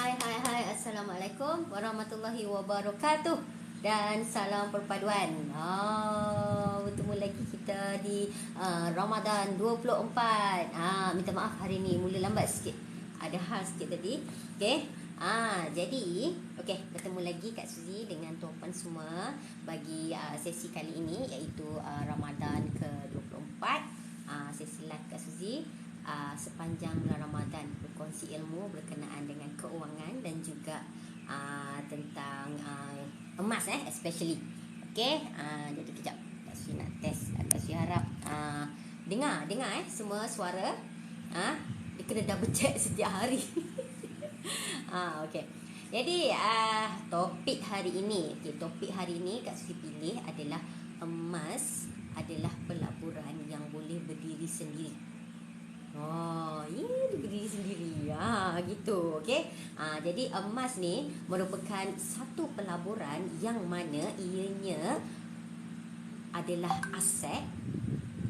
Hai, Assalamualaikum warahmatullahi wabarakatuh. Dan salam perpaduan. Bertemu lagi kita di Ramadan 24. Minta maaf hari ni mula lambat sikit. Ada hal sikit tadi. Okey. Jadi bertemu lagi Kak Suzy dengan tuan-puan semua bagi sesi kali ini, iaitu Ramadan ke-24. Sesi live Kak Suzy sepanjang bulan Ramadan, berkongsi ilmu berkenaan dengan keuangan dan juga tentang emas, especially. Okey, jadi kejap Kak Suzy nak test. Kak Suzy harap dengar semua suara. Dia kena double check setiap hari. Okey. Jadi topik hari ini Kak Suzy pilih adalah emas adalah pelaburan yang boleh berdiri sendiri. Dia berdiri sendiri. Gitu. Okey. Jadi emas ni merupakan satu pelaburan yang mana ianya adalah aset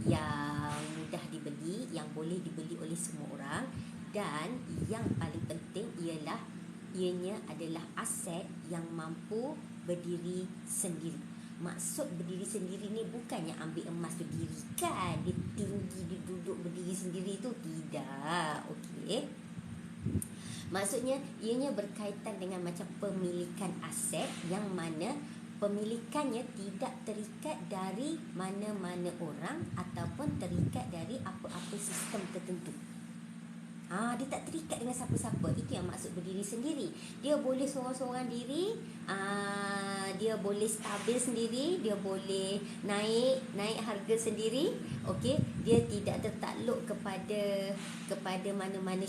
yang mudah dibeli, yang boleh dibeli oleh semua orang, dan yang paling penting ialah ianya adalah aset yang mampu berdiri sendiri. Maksud berdiri sendiri ni bukannya ambil emas tu dirikan, dia tinggi, dia duduk berdiri sendiri tu, tidak. Okey. Maksudnya ianya berkaitan dengan macam pemilikan aset yang mana pemilikannya tidak terikat dari mana-mana orang ataupun terikat dari apa-apa sistem tertentu. Dia tak terikat dengan siapa-siapa. Itu yang maksud berdiri sendiri. Dia boleh seorang-seorang diri, dia boleh stabil sendiri, dia boleh naik harga sendiri. Okey, dia tidak tertakluk kepada mana-mana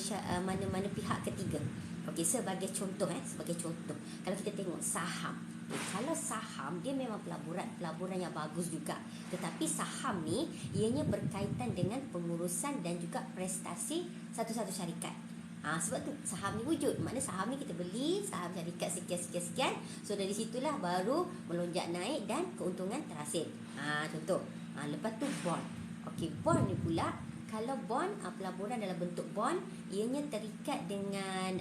pihak ketiga. Okey, sebagai contoh, kalau kita tengok saham. Kalau saham, dia memang pelaburan yang bagus juga. Tetapi saham ni ianya berkaitan dengan pengurusan dan juga prestasi satu-satu syarikat. Sebab tu saham ni wujud. Maknanya saham ni kita beli saham syarikat sekian. So dari situlah baru melonjak naik dan keuntungan terhasil. Contoh. Lepas tu bond. Okey, bond ni pula, kalau bond, pelaburan dalam bentuk bond, ianya terikat dengan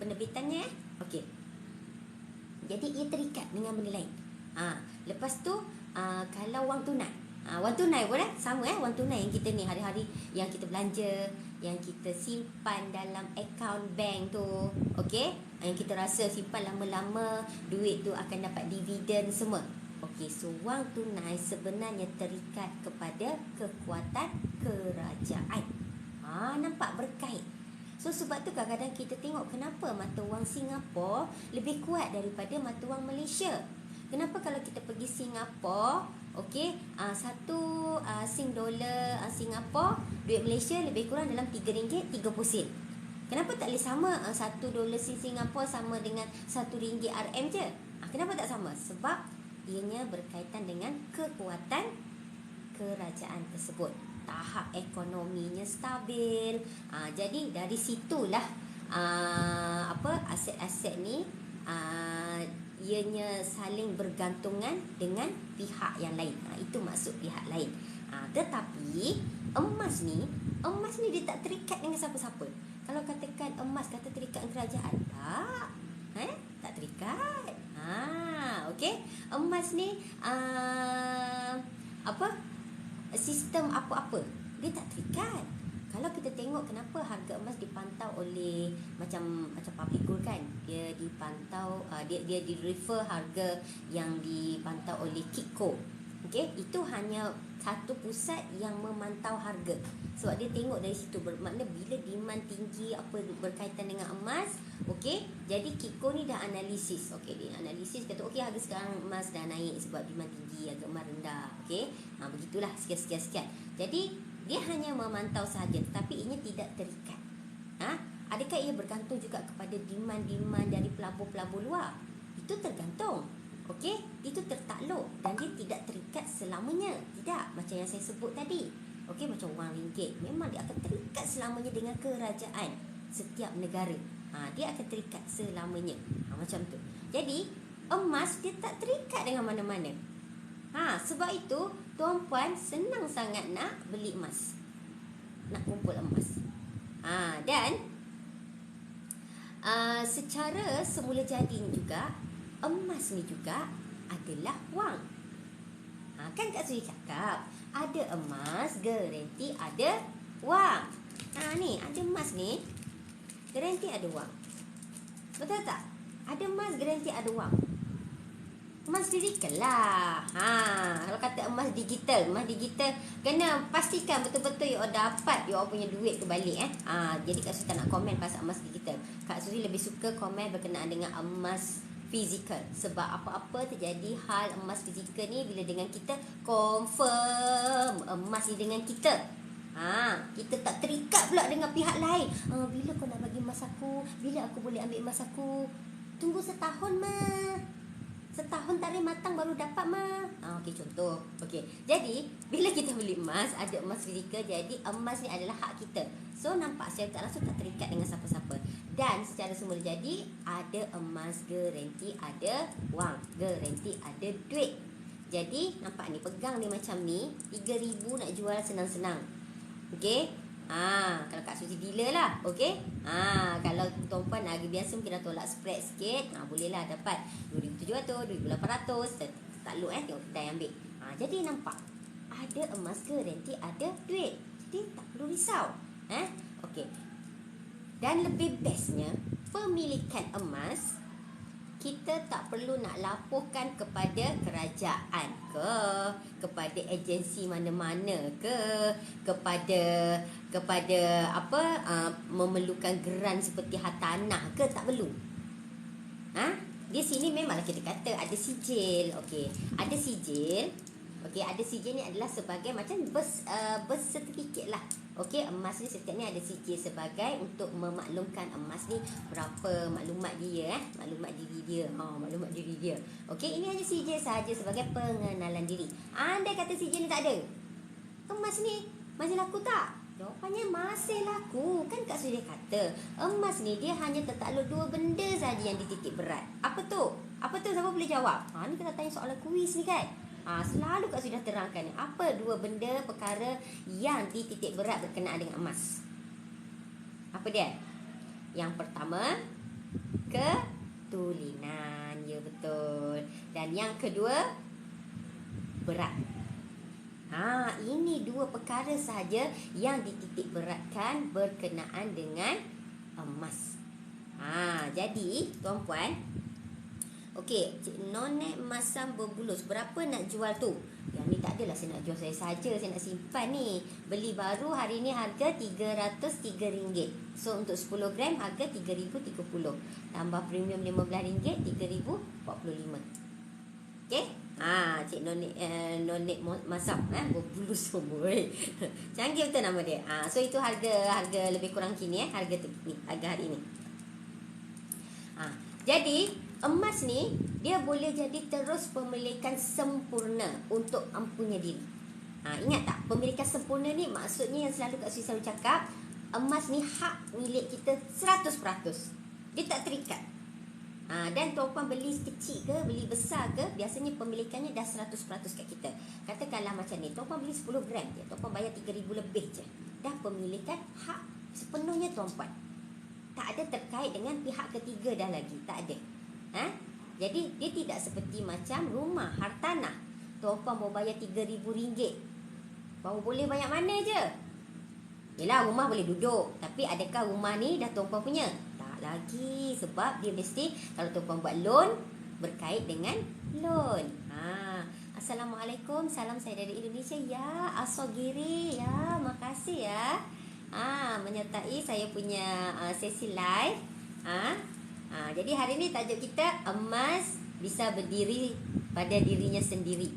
penerbitannya. Okey. Jadi ia terikat dengan benda lain. Lepas tu kalau wang tunai. Wang tunai pun sama wang tunai yang kita ni hari-hari yang kita belanja, yang kita simpan dalam akaun bank tu. Okey, yang kita rasa simpan lama-lama, duit tu akan dapat dividen semua. Okey, so wang tunai sebenarnya terikat kepada kekuatan kerajaan. Nampak berkait. So sebab tu kadang-kadang kita tengok kenapa mata wang Singapura lebih kuat daripada mata wang Malaysia. Kenapa kalau kita pergi Singapura, okey, satu Sing dolar Singapura, duit Malaysia lebih kurang dalam RM3.30. Kenapa tak boleh sama $1 Singapura sama dengan RM1 RM je? Kenapa tak sama? Sebab ianya berkaitan dengan kekuatan kerajaan tersebut. Tahap ekonominya stabil. Jadi dari situlah aset-aset ni ianya saling bergantungan dengan pihak yang lain. Itu maksud pihak lain. Tetapi emas ni dia tak terikat dengan siapa-siapa. Kalau katakan emas kata terikat dengan kerajaan, tak terikat. Okey. Emas ni sistem apa-apa, dia tak terikat. Kalau kita tengok kenapa harga emas dipantau oleh macam public good kan, dia dipantau, dia refer harga yang dipantau oleh Kitco. Okey, itu hanya satu pusat yang memantau harga. Sebab dia tengok dari situ, bermakna bila demand tinggi berkaitan dengan emas, okey, jadi Kitco ni dah analisis. Okey, dia analisis kata harga sekarang emas dah naik sebab demand tinggi, harga emas rendah. Okey, begitulah sekian. Jadi dia hanya memantau sahaja, tetapi ianya tidak terikat. Adakah ia bergantung juga kepada demand dari pelabur-pelabur luar? Itu tergantung. Okey, itu tertakluk dan dia tidak terikat selamanya. Tidak, macam yang saya sebut tadi. Okey, macam wang ringgit, memang dia akan terikat selamanya dengan kerajaan setiap negara. Dia akan terikat selamanya. Macam tu. Jadi, emas dia tak terikat dengan mana-mana. Sebab itu tuan-puan senang sangat nak beli emas, nak kumpul emas. Dan Secara semula jadi ni juga, emas ni juga adalah wang. Kan Kak Suri cakap, ada emas, garanti ada wang. Ni, ada emas ni, garanti ada wang. Betul tak? Ada emas, garanti ada wang. Emas digital lah. Kalau kata emas digital kena pastikan betul-betul you dapat you punya duit tu balik. Jadi Kak Suri tak nak komen pasal emas digital. Kak Suri lebih suka komen berkenaan dengan emas fizikal. Sebab apa-apa terjadi hal emas fizikal ni, bila dengan kita confirm emas ni dengan kita. Kita tak terikat pula dengan pihak lain. Bila kau nak bagi emas aku? Bila aku boleh ambil emas aku? Tunggu setahun mah. Setahun tak ada matang baru dapat mah. Okey, contoh. Okey. Jadi, bila kita beli emas, ada emas fizikal, jadi emas ni adalah hak kita. So, nampak secara tak langsung tak terikat dengan siapa-siapa. Dan secara semula jadi, ada emas garanti ada wang. Garanti ada duit. Jadi, nampak ni, pegang ni macam ni, 3,000 nak jual senang-senang. Okey. Kalau Kak Suci dealer lah. Okey. Kalau tuan-puan harga biasa mungkin dah tolak spread sikit, bolehlah dapat 2,700, 2,800. Takluk tengok kedai ambil. Jadi nampak, ada emas garanti ada duit. Jadi tak perlu risau. Okey. Dan lebih bestnya, pemilikan emas kita tak perlu nak laporkan kepada kerajaan ke, kepada agensi mana-mana ke, kepada memerlukan geran seperti hartanah ke, tak perlu. Di sini memanglah kita kata ada sijil. Okey, ada sijil. Okey, ada sijil ni adalah sebagai macam bersertifikat lah. Okey, emas ni setiap ni ada sijil sebagai untuk memaklumkan emas ni berapa maklumat dia, maklumat diri dia. Maklumat diri dia. Okey, ini hanya sijil sahaja sebagai pengenalan diri. Andai kata sijil ni tak ada, emas ni masih laku tak? Jawapannya masih laku. Kan Kak Suria kata, emas ni dia hanya tertakluk 2 benda saja yang dititik berat. Apa tu? Siapa boleh jawab? Ni kita tanya soalan kuis ni kan. Selalu Kak sudah terangkan ni. Apa 2 benda perkara yang dititik berat berkenaan dengan emas? Apa dia? Yang pertama, ketulinan. Ya, betul. Dan yang kedua, berat. Ini 2 perkara sahaja yang dititik beratkan berkenaan dengan emas. Jadi tuan-puan, okey, Cik Nonek masam berbulus, berapa nak jual tu? Yang ni tak adalah saya nak jual saya saja, saya nak simpan ni. Beli baru hari ni harga RM303. So untuk 10 gram harga RM3,030. Tambah premium RM15, RM3,045. Okey? Cik Nonek masam berbulus semua. Canggih betul nama dia. So itu harga lebih kurang kini harga ni, harga hari ni. Jadi emas ni dia boleh jadi terus pemilikan sempurna untuk empunya diri. Ingat tak, pemilikan sempurna ni maksudnya yang selalu Kak Sri selalu cakap, emas ni hak milik kita 100%. Dia tak terikat. Dan tuan-puan beli kecil ke, beli besar ke, biasanya pemilikannya dah 100% kat kita. Katakanlah macam ni, tuan-puan beli 10 gram je, tuan-puan bayar RM3,000 lebih je. Dah pemilikan hak sepenuhnya tuan-puan. Tak ada terkait dengan pihak ketiga dah lagi, tak ada. Jadi dia tidak seperti macam rumah hartanah. Tuan-puan mau bayar RM3,000, baru boleh banyak mana je. Yelah, rumah boleh duduk, tapi adakah rumah ni dah tuan-puan punya? Tak lagi, sebab dia mesti, kalau tuan-puan buat loan, berkait dengan loan. Assalamualaikum, salam saya dari Indonesia. Ya, Asogiri, ya, makasih ya. Menyertai saya punya sesi live. Jadi hari ni tajuk kita, emas bisa berdiri pada dirinya sendiri.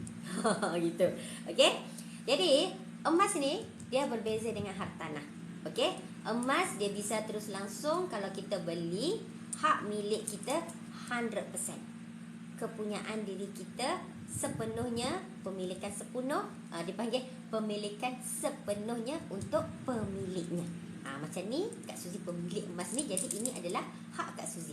Gitu. Okey. Jadi emas ni dia berbeza dengan hartanah. Okey. Emas dia bisa terus langsung kalau kita beli, hak milik kita 100%. Kepunyaan diri kita sepenuhnya, pemilikan sepenuh, dipanggil pemilikan sepenuhnya untuk pemiliknya. Macam ni Kak Suzy pemilik emas ni, jadi ini adalah hak Kak Suzy.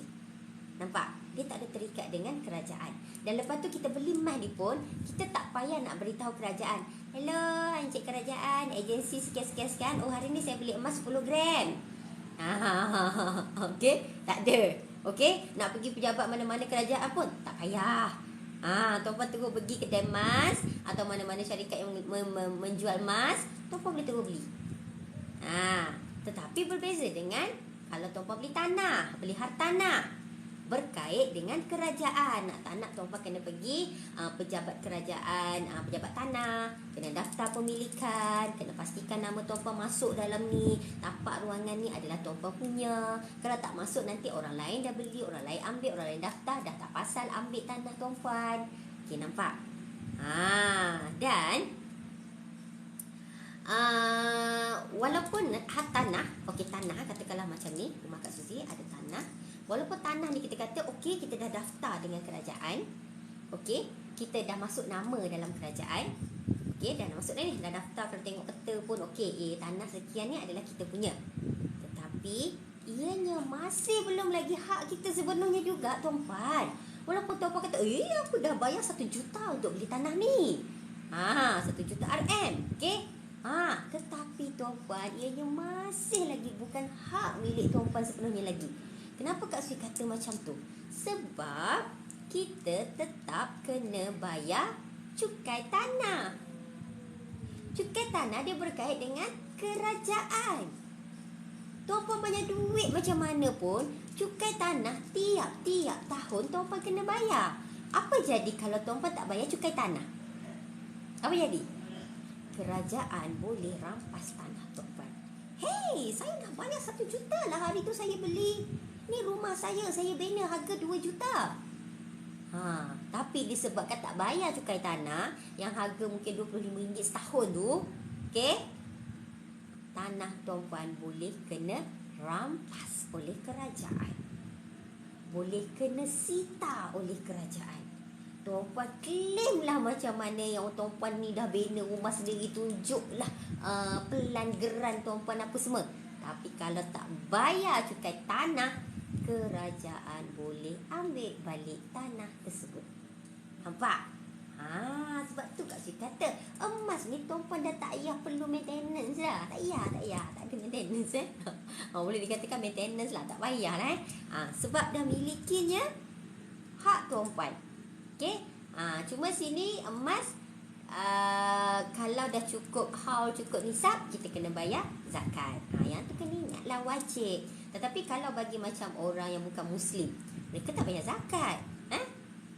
Nampak? Dia tak ada terikat dengan kerajaan. Dan lepas tu kita beli emas ni pun, kita tak payah nak beritahu kerajaan, hello Encik Kerajaan, agensi sekian-sekian, oh hari ni saya beli emas 10 gram. Okey, tak ada. Okey, nak pergi pejabat mana-mana kerajaan pun tak payah. Tuan-puan terus pergi kedai emas atau mana-mana syarikat yang menjual emas, tuan-puan boleh terus beli. Tetapi berbeza dengan kalau tuan-puan beli tanah, beli hartanah berkait dengan kerajaan. Tak nak tuan-puan kena pergi pejabat kerajaan, pejabat tanah, kena daftar pemilikan, kena pastikan nama tuan-puan masuk dalam ni, tapak ruangan ni adalah tuan-puan punya. Kalau tak masuk nanti orang lain dah beli, orang lain ambil, orang lain daftar, dah tak pasal ambil tanah tuan-puan. Okey, nampak? Dan walaupun tanah, okey, tanah katakanlah macam ni, rumah Kak Suzy ada tanah. Walaupun tanah ni kita kata okey, kita dah daftar dengan kerajaan, okey, kita dah masuk nama dalam kerajaan, okey, dah masuk dah ni, dah daftar. Kalau tengok peta pun okey, tanah sekian ni adalah kita punya. Tetapi ianya masih belum lagi hak kita sebenarnya juga, tuan-puan. Walaupun tuan-puan kata, aku dah bayar 1 juta untuk beli tanah ni, 1 juta RM, okey. Tetapi tuan-puan, ianya masih lagi bukan hak milik tuan-puan sepenuhnya lagi. Kenapa Kak Sri kata macam tu? Sebab kita tetap kena bayar cukai tanah. Cukai tanah dia berkait dengan kerajaan. Tuan-puan banyak duit macam mana pun, cukai tanah tiap-tiap tahun tuan-puan kena bayar. Apa jadi kalau tuan-puan tak bayar cukai tanah? Apa jadi? Kerajaan boleh rampas tanah tuan-puan. Hey, saya dah bayar 1 juta lah hari tu saya beli. Ni rumah saya bina harga 2 juta. Tapi disebabkan tak bayar cukai tanah yang harga mungkin RM25 setahun tu, okey, tanah tuan-puan boleh kena rampas oleh kerajaan. Boleh kena sita oleh kerajaan. Tuan-puan claim lah macam mana yang tuan-puan ni dah bina rumah sendiri, tunjuklah pelanggaran tuan-puan apa semua. Tapi kalau tak bayar cukai tanah, kerajaan boleh ambil balik tanah tersebut. Nampak? Sebab tu Kak Sri kata emas ni tuan-puan dah tak payah perlu maintenance lah. Tak ada maintenance boleh dikatakan maintenance lah, tak payah lah sebab dah milikinya hak tuan-puan. Okey? Cuma sini emas kalau dah cukup haul, cukup nisab, kita kena bayar zakat. Yang tu kena ingatlah, wajib. Tetapi kalau bagi macam orang yang bukan Muslim, mereka tak bayar zakat.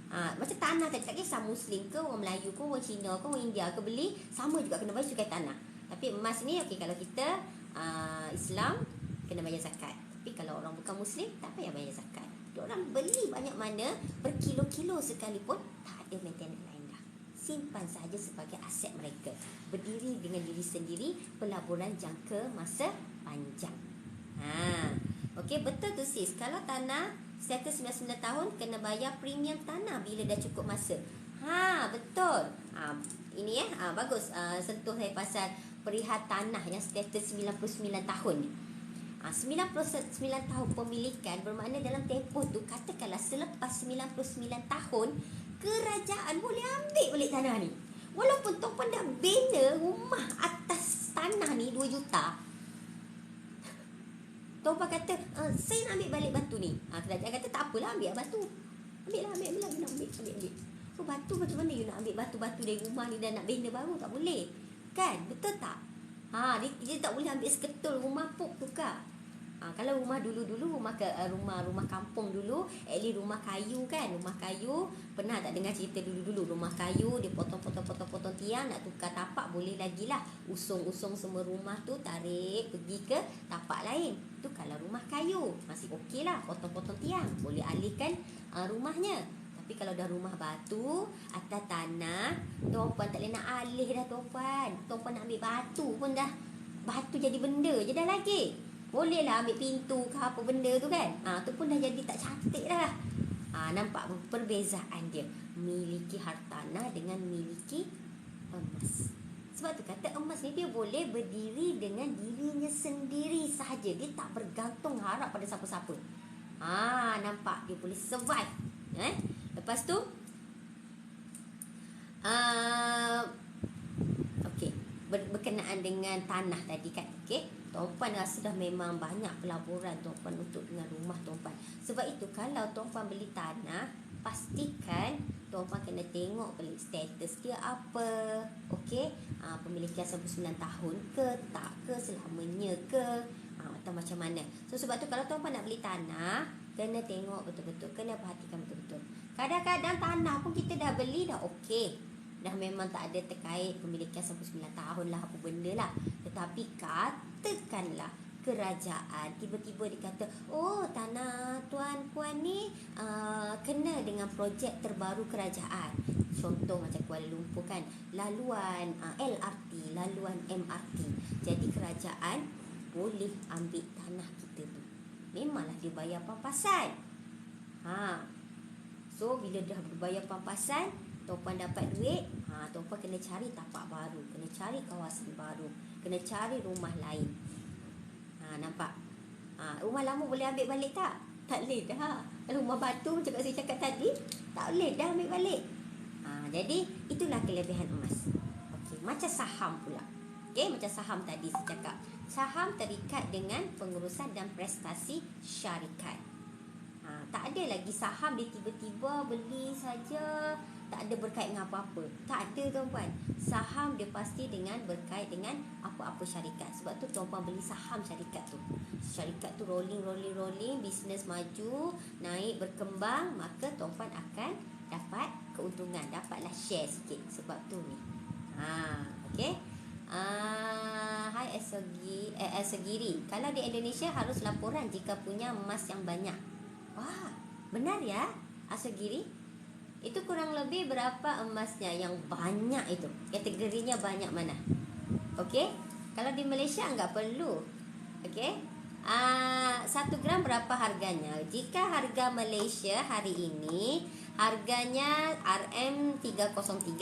Macam tanah tadi, tak kisah Muslim ke, orang Melayu ke, orang Cina ke, orang India ke beli, sama juga kena bayar cukai tanah. Tapi emas ni, okey, kalau kita Islam, kena bayar zakat. Tapi kalau orang bukan Muslim, tak payah bayar zakat. Orang beli banyak mana, berkilo-kilo sekalipun, tak ada maintenance lain dah. Simpan sahaja sebagai aset mereka. Berdiri dengan diri sendiri, pelaburan jangka masa panjang. Okey, betul tu sis. Kalau tanah status 99 tahun, kena bayar premium tanah bila dah cukup masa. Betul. Ini bagus sentuh saya pasal perihal tanah yang status 99 tahun ni. 99 tahun pemilikan bermakna dalam tempoh tu, katakanlah selepas 99 tahun, kerajaan boleh ambil balik tanah ni. Walaupun tuan-puan dah bina rumah atas tanah ni 2 juta, tuan-puan kata, saya nak ambil balik batu ni. Kerajaan kata, tak apalah, ambil batu. Ambil lah, nak ambil. So, batu macam mana you nak ambil batu-batu dari rumah ni dan nak bina baru? Tak boleh. Kan? Betul tak? Dia tak boleh ambil seketul rumah pok tukar. Kalau rumah dulu-dulu, rumah kampung dulu, at least rumah kayu kan. Rumah kayu, pernah tak dengar cerita dulu-dulu? Rumah kayu, dia potong tiang, nak tukar tapak, boleh lagi lah. Usung-usung semua rumah tu, tarik pergi ke tapak lain. Tu kalau rumah kayu, masih okey lah, potong-potong tiang, boleh alihkan rumahnya. Tapi kalau dah rumah batu, atas tanah, tuan-puan tak boleh nak alih dah tuan-puan. Tuan-puan nak ambil batu pun dah, batu jadi benda je dah lagi. Boleh lah ambil pintu ke apa benda tu kan. Tu pun dah jadi tak cantik dah. Nampak perbezaan dia, miliki hartanah dengan miliki emas. Sebab tu kata emas ni dia boleh berdiri dengan dirinya sendiri sahaja. Dia tak bergantung harap pada siapa-siapa. Nampak dia boleh survive. Lepas tu okey, berkenaan dengan tanah tadi kan. Okey, tuan-puan rasa dah memang banyak pelaburan tuan-puan untuk dengan rumah tuan-puan. Sebab itu kalau tuan-puan beli tanah, pastikan tuan-puan kena tengok beli status dia apa. Okey, pemilikan sampai 9 tahun ke, tak ke, selamanya ke, atau macam mana. So sebab tu kalau tuan-puan nak beli tanah, kena tengok betul-betul, kena perhatikan betul-betul. Kadang-kadang tanah pun kita dah beli dah okey, dah memang tak ada terkait pemilikan sampai 9 tahun lah, apa benda lah. Tetapi katakanlah kerajaan tiba-tiba dikata, oh tanah tuan-puan ni kena dengan projek terbaru kerajaan. Contoh macam Kuala Lumpur kan, laluan LRT, laluan MRT. Jadi kerajaan boleh ambil tanah kita tu. Memanglah dia bayar pampasan. So bila dah berbayar pampasan, tuan-puan dapat duit, tuan-puan kena cari tapak baru, kena cari kawasan baru, kena cari rumah lain. Nampak? Rumah lama boleh ambil balik tak? Tak boleh dah. Rumah batu macam saya cakap tadi, tak boleh dah ambil balik. Jadi itulah kelebihan emas. Okey, macam saham pula. Okey, macam saham tadi saya cakap. Saham terikat dengan pengurusan dan prestasi syarikat. Tak ada lagi saham dia tiba-tiba beli saja, tak ada berkait dengan apa-apa. Tak ada tuan-puan. Saham dia pasti dengan berkait dengan apa-apa syarikat. Sebab tu tuan-puan beli saham syarikat tu. Syarikat tu rolling, bisnes maju, naik, berkembang, maka tuan-puan akan dapat keuntungan, dapatlah share sikit. Sebab tu ni. Okey. Hai Asagiri. Kalau di Indonesia harus laporan jika punya emas yang banyak. Wah, benar ya Asagiri? Itu kurang lebih berapa emasnya yang banyak itu? Kategorinya banyak mana? Okey. Kalau di Malaysia enggak perlu. Okey. 1 gram berapa harganya? Jika harga Malaysia hari ini harganya RM303.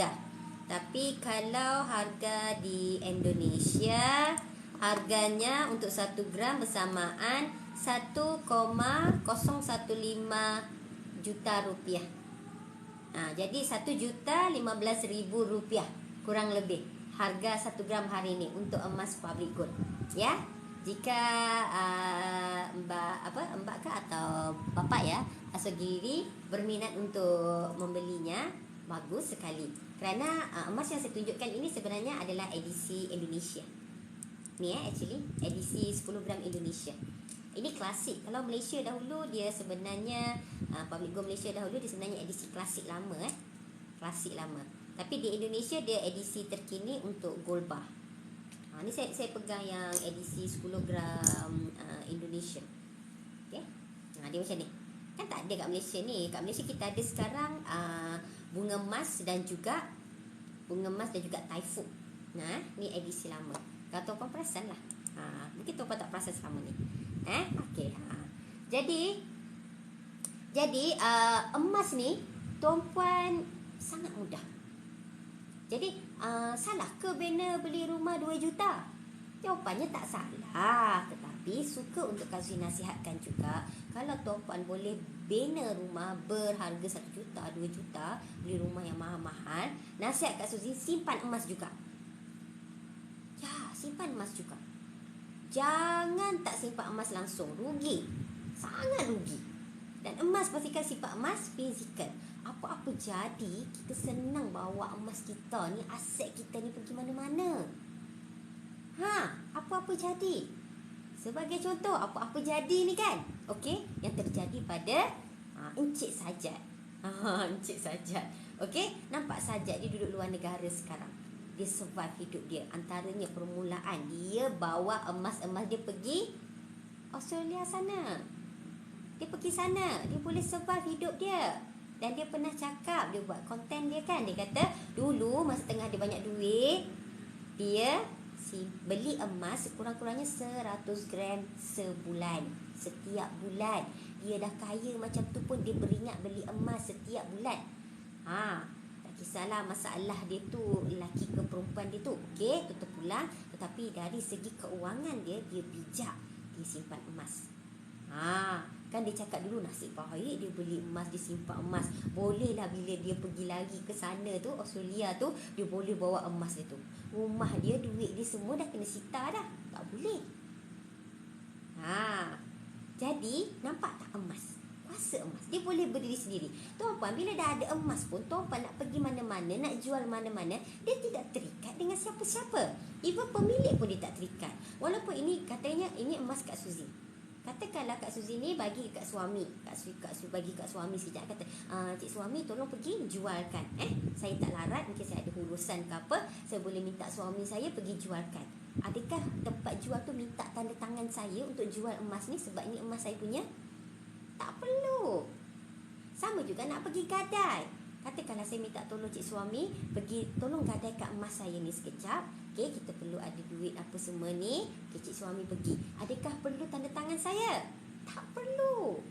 Tapi kalau harga di Indonesia harganya untuk 1 gram bersamaan 1,015 juta rupiah. Jadi RM1,015,000 kurang lebih harga 1 gram hari ini untuk emas public gold. Ya. Jika mbak ke atau bapak ya Asagiri berminat untuk membelinya, bagus sekali. Kerana emas yang saya tunjukkan ini sebenarnya adalah edisi Indonesia. Ni actually edisi 10 gram Indonesia. Ini klasik. Kalau Malaysia dahulu dia sebenarnya public gold Malaysia dahulu dia sebenarnya edisi klasik lama Klasik lama. Tapi di Indonesia dia edisi terkini untuk gold bar. Ni saya pegang yang edisi 10 gram Indonesia. Okey. Dia macam ni. Kan tak ada kat Malaysia ni. Kat Malaysia kita ada sekarang bunga emas dan juga typhoon. Ni edisi lama. Kalau tuan-puan perasan lah. Mungkin tuan-puan tak perasan selama ni. Okey. Jadi emas ni tuan-puan sangat mudah. Jadi salah ke bina beli rumah 2 juta? Jawapannya tak salah. Tetapi suka untuk Kak Suzy nasihatkan juga, kalau tuan-puan boleh bina rumah berharga 1 juta, 2 juta, beli rumah yang mahal-mahal, nasihat Kak Suzy simpan emas juga. Ya, simpan emas juga. Jangan tak simpan emas langsung, rugi. Sangat rugi. Dan emas, pastikan simpan emas fizikal. Apa-apa jadi, kita senang bawa emas kita ni, aset kita ni pergi mana-mana. Apa-apa jadi. Sebagai contoh, apa-apa jadi ni kan, okey, yang terjadi pada Encik Sajat. Encik Sajat. Okey, nampak Sajat dia duduk luar negara sekarang. Dia survive hidup dia. Antaranya permulaan dia bawa emas-emas dia pergi Australia sana. Dia pergi sana, dia boleh survive hidup dia. Dan dia pernah cakap, dia buat konten dia kan, dia kata dulu masa tengah dia banyak duit, dia beli emas kurang-kurangnya 100 gram sebulan. Setiap bulan. Dia dah kaya macam tu pun dia beringat beli emas setiap bulan. Tak kisahlah masalah dia tu, lelaki ke perempuan dia tu, okey, tutup pulang. Tetapi dari segi keuangan dia bijak. Dia simpan emas. Kan dia cakap dulu nasib baik dia beli emas, dia simpan emas. Bolehlah bila dia pergi lagi ke sana tu, Australia tu, dia boleh bawa emas dia tu. Rumah dia, duit dia semua dah kena sita dah. Tak boleh. Jadi nampak tak emas? Kuasa emas. Dia boleh berdiri sendiri. Tuan-puan, bila dah ada emas pun, tuan-puan nak pergi mana-mana, nak jual mana-mana, dia tidak terikat dengan siapa-siapa. Even pemilik pun dia tak terikat. Walaupun ini katanya ini emas Kak Suzy. Katakanlah Kak Suzy ni bagi kat suami, bagi kat suami sekejap, kata, cik suami tolong pergi jualkan. Saya tak larat, mungkin saya ada urusan ke apa, saya boleh minta suami saya pergi jualkan. Adakah tempat jual tu minta tanda tangan saya untuk jual emas ni sebab ni emas saya punya? Tak perlu. Sama juga nak pergi gadai. Katakanlah saya minta tolong cik suami pergi tolong gadaikan emas saya ni sekejap. Okey, kita perlu ada duit apa semua ni. Okey, cik suami pergi. Adakah perlu tanda tangan saya? Tak perlu.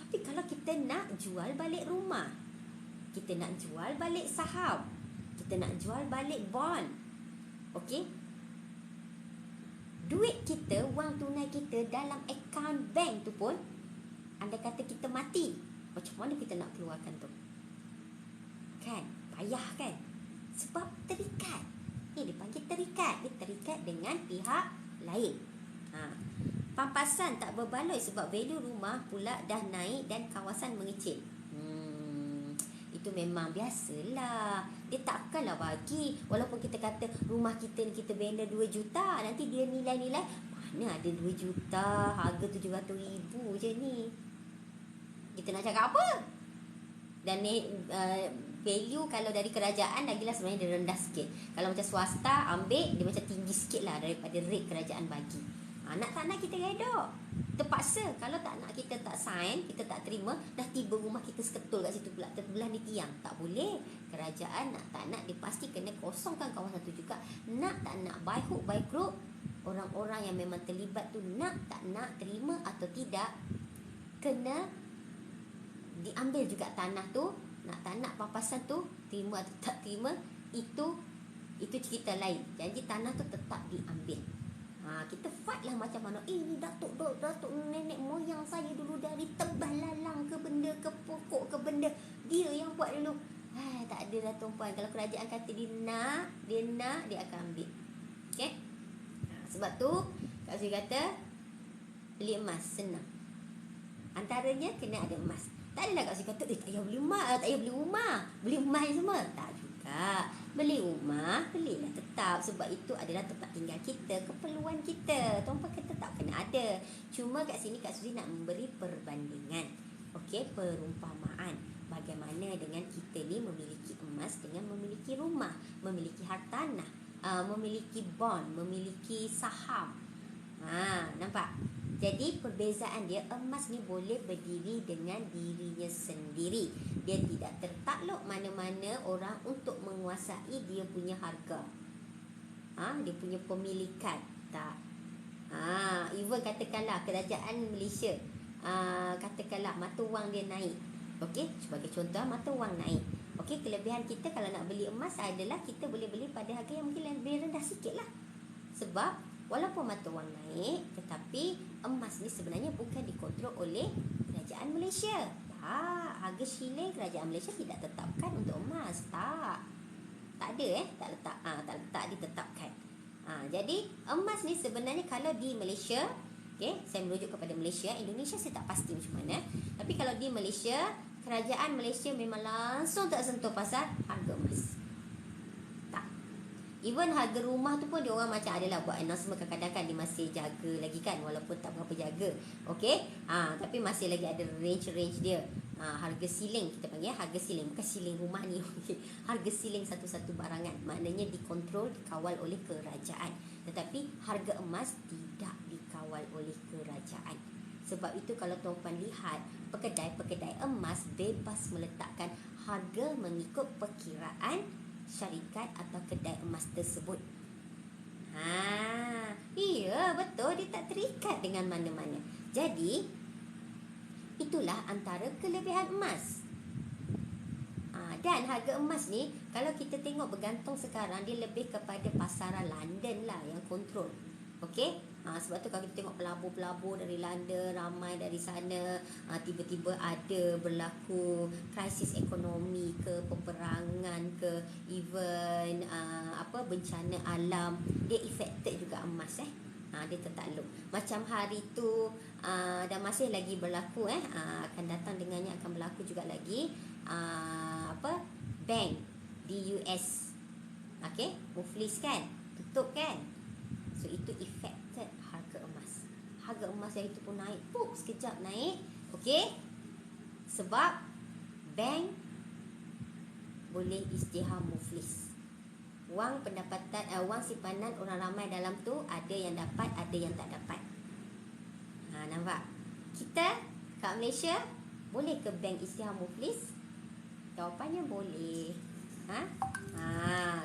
Tapi kalau kita nak jual balik rumah, kita nak jual balik saham, kita nak jual balik bond, okey, duit kita, wang tunai kita dalam akaun bank tu pun, anda kata kita mati, macam mana kita nak keluarkan tu? Kan? Payah kan? Sebab terikat. Dipanggil terikat. Dia terikat dengan pihak lain. Pampasan tak berbaloi sebab value rumah pula dah naik dan kawasan mengecil. Itu memang biasalah. Dia takkanlah bagi. Walaupun kita kata rumah kita ni kita benda 2 juta, nanti dia nilai-nilai, mana ada 2 juta, harga 700,000 je ni. Kita nak cakap apa? Dan ni value kalau dari kerajaan lagilah sebenarnya dia rendah sikit. Kalau macam swasta ambil, dia macam tinggi sikit lah daripada rate kerajaan bagi. Nak tak nak kita redok, terpaksa. Kalau tak nak kita tak sign, kita tak terima, dah tiba rumah kita seketul kat situ pula, terbelah ni tiang. Tak boleh. Kerajaan nak tak nak dia pasti kena kosongkan kawasan tu juga. Nak tak nak, by hook by crook, orang-orang yang memang terlibat tu nak tak nak, terima atau tidak, kena diambil juga tanah tu. Nak tak nak pampasan tu, terima atau tak terima, itu cerita lain. Jadi tanah tu tetap diambil. Kita fight lah macam mana. Ni datuk nenek moyang saya dulu dari tebah lalang ke benda, ke pokok ke benda, dia yang buat dulu. Tak ada dah tuan-puan. Kalau kerajaan kata dia nak, dia akan ambil. Okay? Sebab tu Kak Zui kata beli emas senang. Antaranya kena ada emas. Tak adalah Kak Zui kata tak payah beli emas, tak payah beli rumah, beli emas semua. Tak juga. Beli rumah, belilah tetap. Sebab itu adalah tempat tinggal kita, keperluan kita. Tuan-puan kata tak kena ada. Cuma kat sini Kak Suzy nak memberi perbandingan. Okey, perumpamaan. Bagaimana dengan kita ni memiliki emas dengan memiliki rumah, memiliki hartanah, memiliki bond, memiliki saham. Nampak? Jadi perbezaan dia, emas ni boleh berdiri dengan dirinya sendiri. Dia tidak tertakluk mana-mana orang untuk menguasai dia punya harga. Dia punya pemilikan. Tak. Even katakanlah kerajaan Malaysia, katakanlah mata wang dia naik. Okey, sebagai contoh mata wang naik. Okey, kelebihan kita kalau nak beli emas adalah kita boleh beli pada harga yang mungkin lebih rendah sikit lah. Sebab walaupun mata wang naik, tetapi emas ni sebenarnya bukan dikontrol oleh kerajaan Malaysia. Tak, harga shilling kerajaan Malaysia tidak tetapkan untuk emas. Tak ada tak letak ditetapkan. Jadi emas ni sebenarnya kalau di Malaysia, okay, saya merujuk kepada Malaysia. Indonesia saya tak pasti macam mana. Tapi kalau di Malaysia, kerajaan Malaysia memang langsung tak sentuh pasal harga emas. Even harga rumah tu pun dia orang macam adalah buat announcement, kadang-kadang kan dia masih jaga lagi kan, walaupun tak berapa jaga. Okey, tapi masih lagi ada range dia. Harga siling kita panggil, harga siling, bukan siling rumah ni. Harga siling satu-satu barangan, maknanya dikontrol, dikawal oleh kerajaan. Tetapi harga emas tidak dikawal oleh kerajaan. Sebab itu kalau tuan-puan lihat, pekedai-pekedai emas bebas meletakkan harga mengikut perkiraan syarikat atau kedai emas tersebut. Iya, betul, dia tak terikat dengan mana-mana. Jadi itulah antara kelebihan emas. Dan harga emas ni kalau kita tengok bergantung sekarang, dia lebih kepada pasaran London lah yang kontrol. Okey, sebab tu kalau kita tengok pelabur-pelabur dari London ramai dari sana, tiba-tiba ada berlaku krisis ekonomi ke, peperangan ke, even bencana alam, dia affected juga emas dia tertakluk. Macam hari tu dan masih lagi berlaku akan datang dengannya akan berlaku juga lagi bank di US. Okey, muflis kan, tutup kan. So itu affected harga emas. Harga emas yang itu pun naik, sekejap naik. Okey, sebab bank boleh isytihar muflis. Wang pendapatan, wang simpanan orang ramai dalam tu, ada yang dapat, ada yang tak dapat. Nampak? Kita kat Malaysia boleh ke bank isytihar muflis? Jawapannya boleh.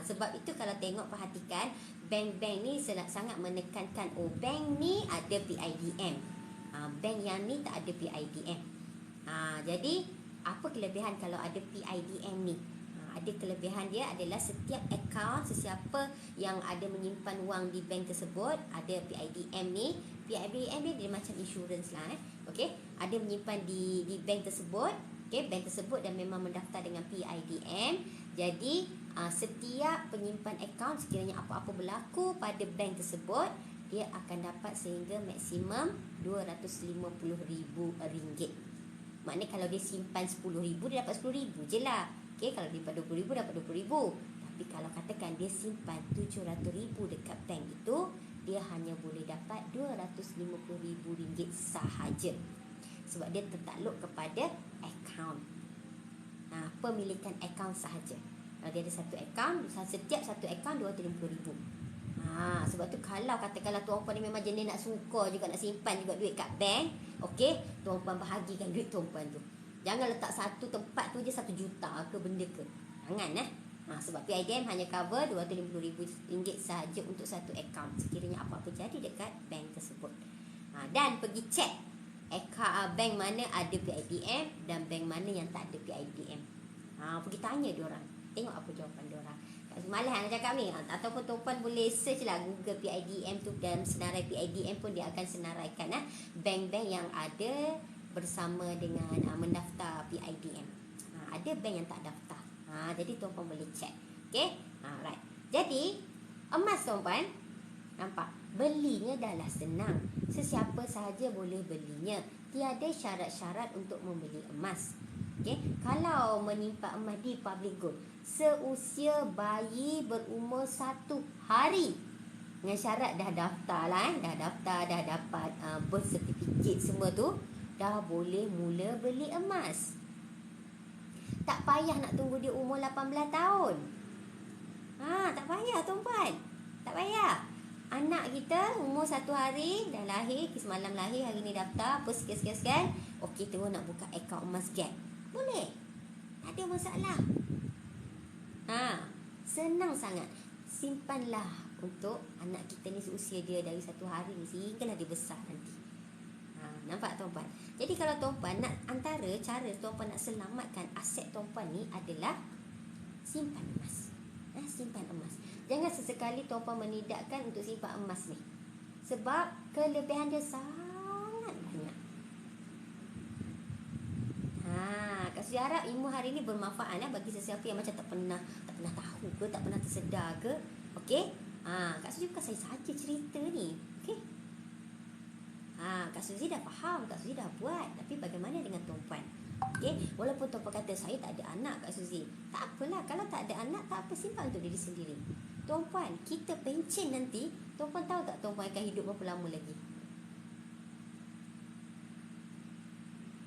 Sebab itu kalau tengok perhatikan, bank-bank ni sangat menekankan bank ni ada PIDM. Bank yang ni tak ada PIDM. Jadi apa kelebihan kalau ada PIDM ni? Ada kelebihan dia adalah setiap akaun sesiapa yang ada menyimpan wang di bank tersebut ada PIDM ni. PIDM ni dia macam insurans lah Okey, ada menyimpan di bank tersebut. Okey, bank tersebut dan memang mendaftar dengan PIDM. Jadi setiap penyimpan akaun sekiranya apa-apa berlaku pada bank tersebut, dia akan dapat sehingga maksimum RM250,000. Maknanya kalau dia simpan RM10,000, dia dapat RM10,000 je lah. Okey, kalau dia simpan RM20,000 dapat RM20,000. Tapi kalau katakan dia simpan RM700,000 dekat bank itu, dia hanya boleh dapat RM250,000 sahaja. Sebab dia tertakluk kepada akaun. Pemilikan akaun sahaja. Kalau dia ada satu akaun, setiap satu akaun RM250,000. Sebab tu kalau katakanlah tuan puan ni memang jenis nak suka juga, nak simpan juga duit kat bank, okey, tuan puan bahagikan duit tuan puan tu. Jangan letak satu tempat tu je 1 juta ke benda ke. Jangan sebab PIDM hanya cover RM250,000 sahaja untuk satu akaun sekiranya apa-apa jadi dekat bank tersebut. Dan pergi check bank mana ada PIDM dan bank mana yang tak ada PIDM. Pergi tanya diorang, tengok apa jawapan diorang. Malah nak cakap ni, ataupun tuan boleh search lah Google PIDM tu, dan senarai PIDM pun dia akan senaraikan bank-bank yang ada bersama dengan mendaftar PIDM. Ada bank yang tak daftar. Jadi tuan boleh check. Okey? Right. Jadi emas tuan nampak, belinya dah lah senang. Sesiapa sahaja boleh belinya. Tiada syarat-syarat untuk membeli emas. Okey, kalau menyimpan emas di public good seusia bayi berumur 1 hari, dengan syarat dah daftar lah dah daftar, dah dapat birth certificate semua tu, dah boleh mula beli emas. Tak payah nak tunggu dia umur 18 tahun. Tak payah tuan-puan. Tak payah. Anak kita umur 1 hari dah lahir, semalam lahir, hari ni daftar, apa sekian-sekian. Okey, tengok nak buka akaun emas gap. Boleh. Tak ada masalah. Senang sangat. Simpanlah untuk anak kita ni seusia dia dari 1 hari ni sehinggalah dia besar nanti. Nampak tuan-puan? Jadi kalau tuan-puan nak, antara cara tuan-puan nak selamatkan aset tuan-puan ni adalah simpan emas. Simpan emas. Jangan sesekali tuan-puan menidakkan untuk simpan emas ni. Sebab kelebihan dia sangat banyak. Kak Suzy harap ilmu hari ni bermanfaat bagi sesiapa yang macam tak pernah tahu ke, tak pernah tersedar ke. Okey? Kak Suzy bukan saya saja cerita ni. Okey? Kak Suzy dah faham, Kak Suzy dah buat. Tapi bagaimana dengan tuan-puan? Okey, walaupun tuan-puan kata saya tak ada anak, Kak Suzy, tak apalah. Kalau tak ada anak, tak apa, simpan untuk diri sendiri. Tuan-puan, kita pencen nanti, tuan-puan tahu tak tuan-puan akan hidup berapa lama lagi?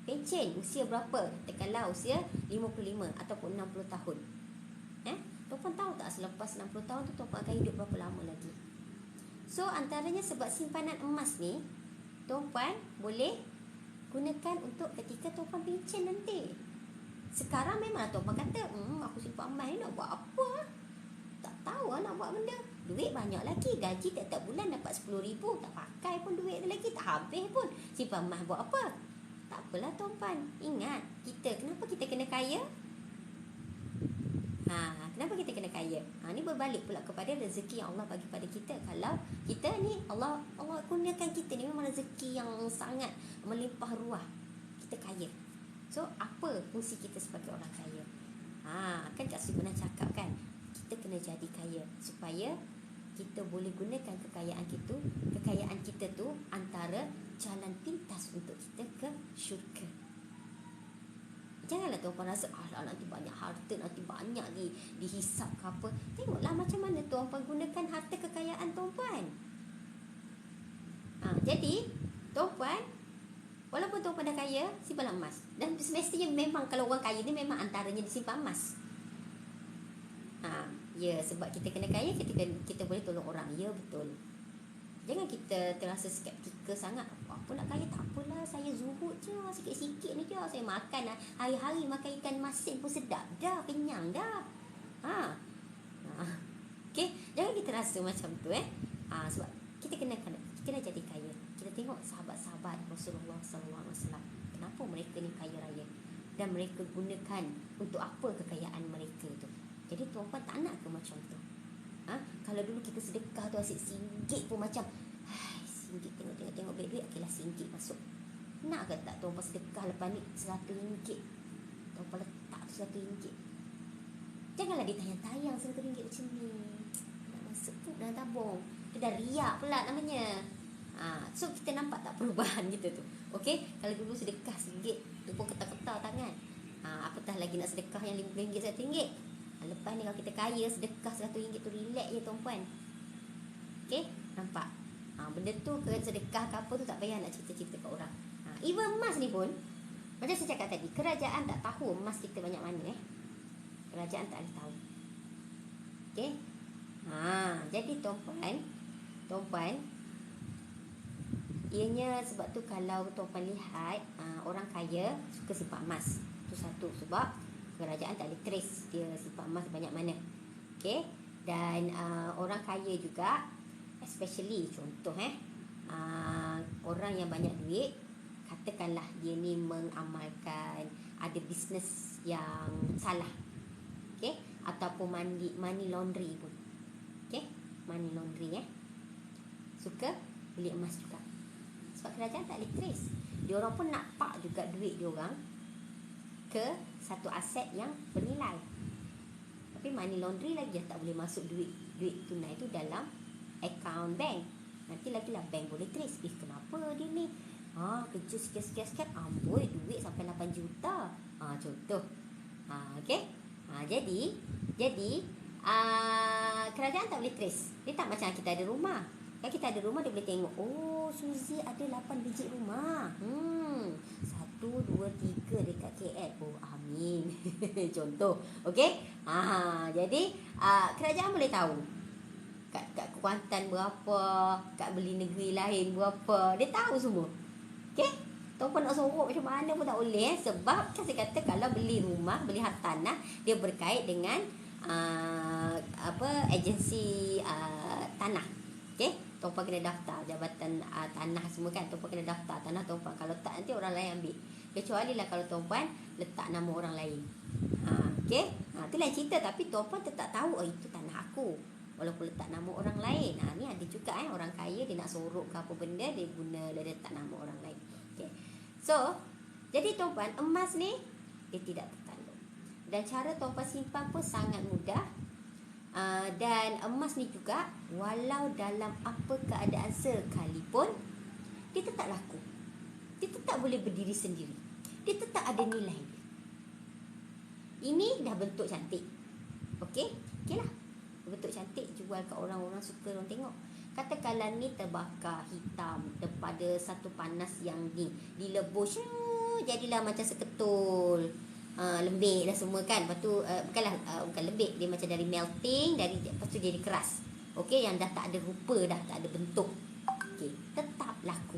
Pencen usia berapa? Katakanlah usia 55 ataupun 60 tahun. Tuan-puan tahu tak selepas 60 tahun tu tuan-puan akan hidup berapa lama lagi? So antaranya sebab simpanan emas ni, tuan-puan boleh gunakan untuk ketika tuan-puan pencen nanti. Sekarang memang tuan-puan kata, aku simpan emas ni nak buat apa? Tak tahu nak buat benda. Duit banyak lagi, gaji tiap-tiap bulan dapat RM10,000, tak pakai pun duit dia lagi, tak habis pun. Simpan emas buat apa? Tak apalah tuan-puan. Ingat, kenapa kita kena kaya? Kenapa kita kena kaya? Ni berbalik pula kepada rezeki yang Allah bagi pada kita. Kalau kita ni Allah gunakan kita ni memang rezeki yang sangat melimpah ruah. Kita kaya. So apa fungsi kita sebagai orang kaya? Kan Kak Sri pernah cakap kan, kita kena jadi kaya supaya kita boleh gunakan kekayaan kita tu antara jalan pintas untuk kita ke syurga. Janganlah tuan-puan rasa nanti banyak harta, nanti banyak dihisap ke apa. Tengoklah macam mana tuan-puan gunakan harta kekayaan tuan-puan. Jadi tuan-puan, walaupun tuan-puan dah kaya, simpanlah emas. Dan semestinya memang kalau orang kaya ni memang antaranya disimpan emas. Ya, sebab kita kena kaya, kita boleh tolong orang. Ya, betul. Jangan kita terasa skeptikal sangat. Apa nak kaya, tak apalah, saya zuhud je, sikit-sikit ni je. Saya makan hari-hari makan ikan masin pun sedap dah, kenyang dah. Okay, jangan kita rasa macam tu sebab kita kena jadi kaya. Kita tengok sahabat-sahabat Rasulullah SAW. Kenapa mereka ni kaya raya? Dan mereka gunakan untuk apa kekayaan mereka tu? Jadi tuan-puan tak nak ke macam tu? Kalau dulu kita sedekah tu asyik RM1 pun macam RM1 tengok duit, okeylah RM1 masuk. Nak ke tak tuan-puan sedekah lepas ni RM100? Tuan-puan letak tu RM100. Janganlah ditayang-tayang RM100 macam ni. Nak masuk tu dalam tabung. Dia dah riak pula namanya. So kita nampak tak perubahan kita tu. Okey, kalau dulu sedekah RM1 tu pun ketar-ketar tangan. Apatah lagi nak sedekah yang RM50, RM100. Lepas ni kalau kita kaya, sedekah RM100 tu relax je tuan-puan. Okay, nampak? Benda tu ke sedekah ke apa tu tak payah nak cerita-cerita kat orang. Even emas ni pun, macam saya cakap tadi, kerajaan tak tahu emas kita banyak mana Kerajaan tak ada tahu. Okay. Jadi tuan-puan, ianya sebab tu kalau tuan-puan lihat orang kaya suka simpan emas. Tu satu sebab kerajaan tak boleh trace dia simpan emas banyak mana. Okay. Dan orang kaya juga, especially contoh orang yang banyak duit, katakanlah dia ni mengamalkan ada bisnes yang salah, okay, ataupun money laundry pun, okay, money laundry suka beli emas juga. Sebab kerajaan tak boleh trace. Dia orang pun nak park juga duit dia orang ke satu aset yang bernilai. Tapi money laundry lagi tak boleh masuk duit tunai tu dalam akaun bank. Nanti lagilah bank boleh trace. Kenapa dia ni kerja sikit-sikit amboi duit sampai 8 juta. Contoh. Okay. Jadi kerajaan tak boleh trace. Dia tak macam kita ada rumah. Kalau kita ada rumah, dia boleh tengok, Suzy ada 8 biji rumah. 1, 2, 3 dekat KL. Amin. Contoh. Okay. Jadi kerajaan boleh tahu kat Kuantan berapa, kat beli negeri lain berapa. Dia tahu semua. Okay. Tuan-puan nak sorok macam mana pun tak boleh. Sebab kan saya kata kalau beli rumah, beli hartanah, dia berkait dengan agensi tanah. Okay. Tuan-puan kena daftar jabatan tanah semua kan. Tuan-puan kena daftar tanah tuan-puan. Kalau tak, nanti orang lain ambil. Kecuali lah kalau tuan-puan letak nama orang lain. Okay. Itu lain cerita. Tapi tuan-puan tetap tahu, itu tanah aku, walaupun letak nama orang lain. Ni ada juga orang kaya, dia nak sorok ke apa benda, dia letak nama orang lain. Okay. So, jadi tuan-puan, emas ni dia tidak tertanduk. Dan cara tuan-puan simpan pun sangat mudah. Dan emas ni juga, walau dalam apa keadaan sekalipun, dia tetap laku. Dia tetap boleh berdiri sendiri. Dia tetap ada nilai. Ini dah bentuk cantik. Okey lah. Bentuk cantik, jual ke orang-orang suka orang tengok. Katakanlah ni terbakar hitam daripada satu panas yang dilebus, jadilah macam seketul. Lembik dah semua kan. Lepas tu bukan lembik, dia macam dari melting, lepas tu jadi keras. Okey, yang dah tak ada rupa dah, tak ada bentuk. Okey, tetap laku.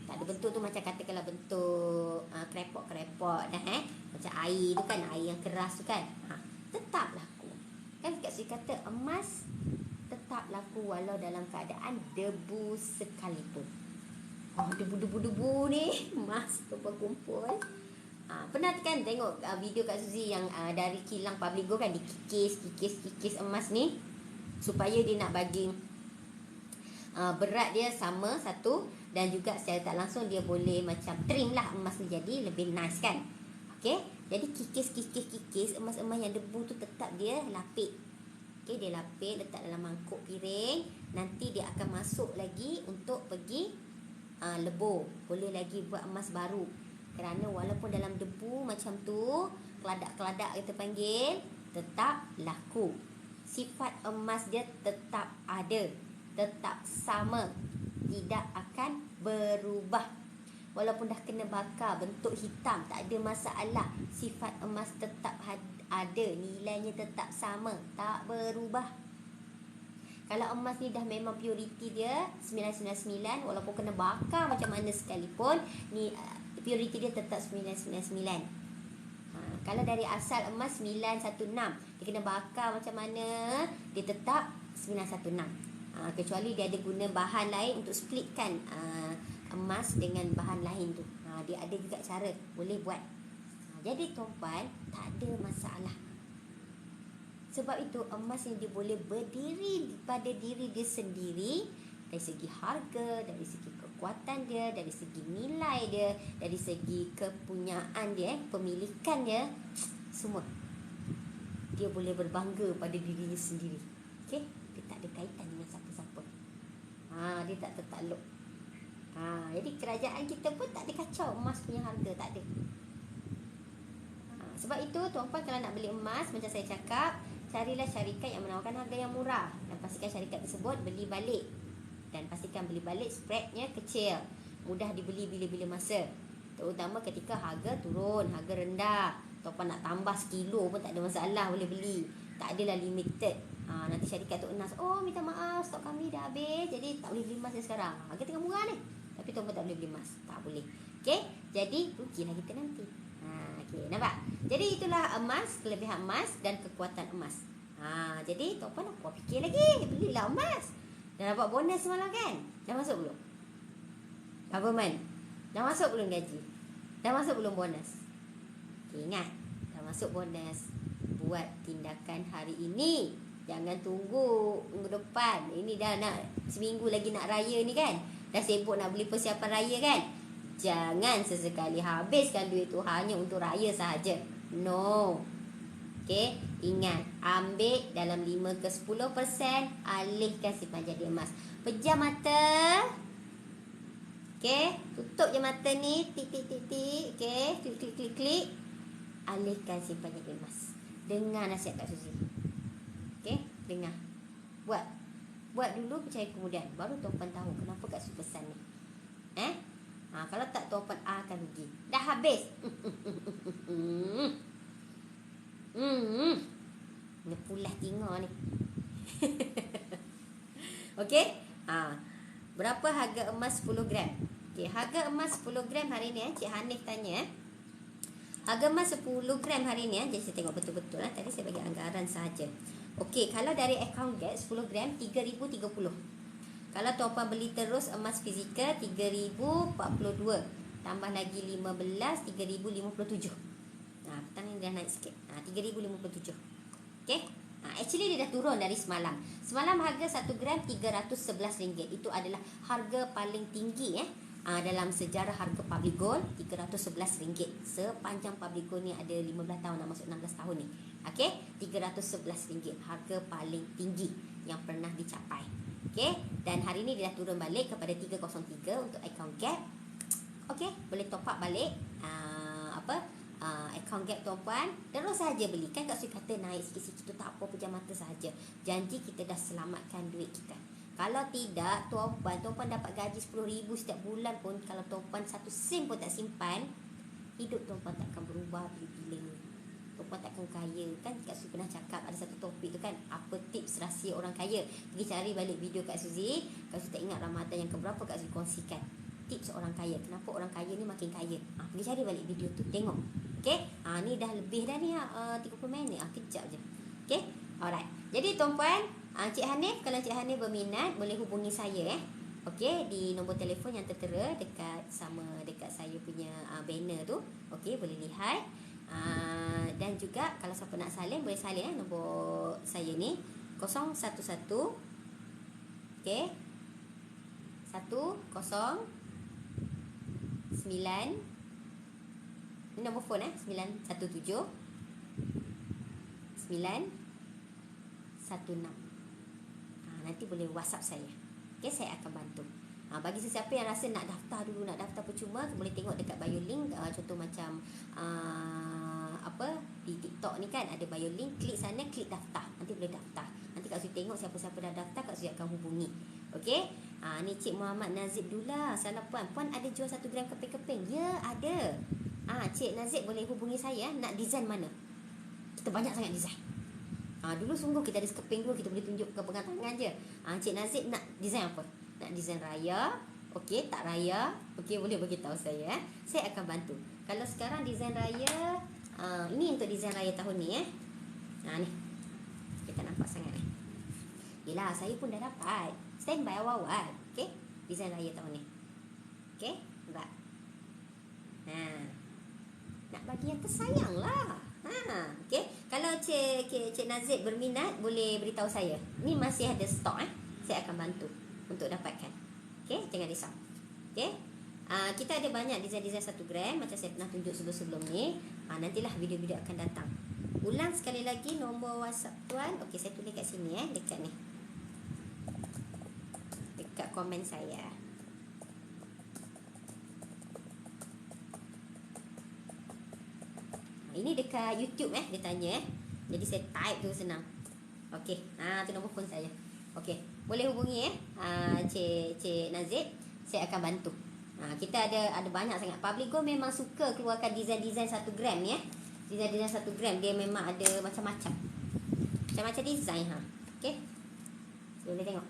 Tak ada bentuk tu, macam katakanlah bentuk krepot-krepot dah macam air tu kan, air yang keras tu kan. Tetap laku. Kan Kak Sri kata emas tetap laku walau dalam keadaan debu sekalipun. Debu-debu ni emas tu berkumpul. Pernah kan tengok video Kak Suzy yang dari kilang Public Gold kan, dikikis emas ni supaya dia nak bagi berat dia sama satu, dan juga secara tak langsung dia boleh macam trim lah emas ni jadi lebih nice kan. Okey, jadi kikis emas-emas yang debu tu tetap dia lapik. Okey, dia lapik letak dalam mangkuk piring, nanti dia akan masuk lagi untuk pergi lebur, boleh lagi buat emas baru. Kerana walaupun dalam debu macam tu, keladak-keladak kita panggil, tetap laku. Sifat emas dia tetap ada, tetap sama, tidak akan berubah. Walaupun dah kena bakar bentuk hitam, tak ada masalah. Sifat emas tetap ada, nilainya tetap sama, tak berubah. Kalau emas ni dah memang purity dia 999, walaupun kena bakar macam mana sekalipun, ni purity dia tetap 999. Kalau dari asal emas 916, dia kena bakar macam mana, dia tetap 916. Kecuali dia ada guna bahan lain untuk splitkan emas dengan bahan lain tu. Dia ada juga cara, boleh buat. Jadi tuan-puan, tak ada masalah. Sebab itu emas yang dia boleh berdiri pada diri dia sendiri, dari segi harga, dari segi kekuatan dia, dari segi nilai dia, dari segi kepunyaan dia, pemilikan dia, semua dia boleh berbangga pada dirinya sendiri. Okey, dia tak ada kaitan dengan siapa-siapa. Dia tak tertakluk. Jadi kerajaan kita pun tak ada kacau emas punya harga, tak ada. Sebab itu tuan-puan kalau nak beli emas, macam saya cakap, carilah syarikat yang menawarkan harga yang murah, dan pastikan syarikat tersebut beli balik. Dan pastikan beli balik spreadnya kecil, mudah dibeli bila-bila masa. Terutama ketika harga turun, harga rendah. Tuan-puan nak tambah sekilo pun tak ada masalah, boleh beli. Tak adalah limited. Nanti syarikat tu enas, oh minta maaf, stok kami dah habis, jadi tak boleh beli emas sekarang. Harga tengah murah ni, tapi tuan-puan tak boleh beli emas. Tak boleh. Okey, jadi rugilah kita nanti. Okey, nampak? Jadi itulah emas, kelebihan emas dan kekuatan emas. Jadi tuan-puan apa fikir lagi? Belilah emas. Dah dapat bonus semalam kan? Dah masuk belum? Government, dah masuk belum gaji? Dah masuk belum bonus? Okay, ingat, dah masuk bonus. Buat tindakan hari ini. Jangan tunggu minggu depan. Ini dah nak seminggu lagi nak raya ni kan? Dah sibuk nak beli persiapan raya kan? Jangan sesekali habiskan duit tu hanya untuk raya sahaja. No. Okay, ingat, ambil dalam 5 ke 10%, alihkan simpan jadi emas. Pejam mata. Okay, tutup je mata ni, tik-tik-tik-tik. Okay, klik-klik-klik-klik. Alihkan simpan jadi emas. Dengar nasihat Kak Suzy. Okay, dengar. Buat dulu, percaya kemudian. Baru tuan-puan tahu kenapa Kak Suzy pesan ni. Kalau tak, tuan-puan akan rugi. Dah habis. Ni pulas tinga ni. Okey. Berapa harga emas 10 gram? Okey, harga emas 10 gram hari ni Cik Hanif tanya. Harga emas 10 gram hari ni jadi saya tengok betul-betul tadi saya bagi anggaran saja. Okey, kalau dari account get 10 gram 3030. Kalau tuan-puan beli terus emas fizikal 3042. Tambah lagi 15 3057. Petang ni dah naik sikit. 3057. Okey. Actually dia dah turun dari semalam. Semalam harga 1 gram RM311. Itu adalah harga paling tinggi dalam sejarah harga public gold, RM311. Sepanjang public gold ni ada 15 tahun nak masuk 16 tahun ni. Okey, RM311 harga paling tinggi yang pernah dicapai. Okey, dan hari ni dia dah turun balik kepada 303 untuk account gap. Okey, boleh top up balik account gap tuan-puan. Terus saja beli. Kan Kak Suzy kata naik sikit-sikit tu tak apa, pejam mata sahaja. Janji kita dah selamatkan duit kita. Kalau tidak, tuan-puan dapat gaji 10,000 setiap bulan pun, kalau tuan-puan satu sen pun tak simpan, hidup tuan-puan takkan berubah bila-bila. Tuan-puan takkan kaya. Kan Kak Suzy pernah cakap ada satu topik tu kan, apa tips rahsia orang kaya. Pergi cari balik video Kak Suzy. Kak Suzy tak ingat Ramadan yang keberapa Kak Suzy kongsikan tips orang kaya. Kenapa orang kaya ni makin kaya. Pergi cari balik video tu, tengok. Okay, ni dah lebih dah ni 30 minit. Kejap je. Okay, alright. Jadi tuan-puan, Cik Hanif, kalau Cik Hanif berminat boleh hubungi saya Okey, di nombor telefon yang tertera dekat saya punya banner tu. Okey, boleh lihat. Dan juga kalau siapa nak salin boleh salin nombor saya ni 011. Okey. 109. Ini nombor phone 917 916. Nanti boleh WhatsApp saya. Okey, saya akan bantu. Bagi sesiapa yang rasa nak daftar dulu, nak daftar percuma, boleh tengok dekat bio link. Contoh macam di TikTok ni kan ada bio link, klik sana, klik daftar. Nanti boleh daftar. Nanti Kak Sui tengok siapa-siapa dah daftar, Kak Sui akan hubungi. Okey. Ni Cik Muhammad Nazib Dula. Salam puan. Puan ada jual 1 gram keping-keping? Ya, ada. Cik Nazib boleh hubungi saya. Nak design mana? Kita banyak sangat design. Dulu sungguh kita ada sekeping dulu, kita boleh tunjuk ke pegang tangan je. Cik Nazib nak design apa? Nak design raya? Okey, tak raya? Okey, boleh beritahu saya. Saya akan bantu. Kalau sekarang design raya, ini untuk design raya tahun ni ni. Kita nampak sangat ni. Yelah, saya pun dah dapat. Stand by awal-awal. Okey, design raya tahun ni. Okey, nampak? Nak bagi yang tersayang lah. Okey. Kalau Cik Nazib berminat, boleh beritahu saya. Ni masih ada stok Saya akan bantu untuk dapatkan. Okey, jangan risau. Okey. Kita ada banyak design-design 1 gram macam saya pernah tunjuk sebelum-sebelum ni. Nantilah video-video akan datang. Ulang sekali lagi nombor WhatsApp tuan. Okey, saya tulis kat sini dekat ni. Dekat komen saya. Ini dekat YouTube dia tanya Jadi saya type tu senang. Okey, tu nombor phone saya. Okey, boleh hubungi Cik Nazib. Saya akan bantu. Kita ada banyak sangat. Publigo memang suka keluarkan design-design 1 gram ni Design-design 1 gram dia memang ada macam-macam. Macam-macam design Okey. Boleh tengok.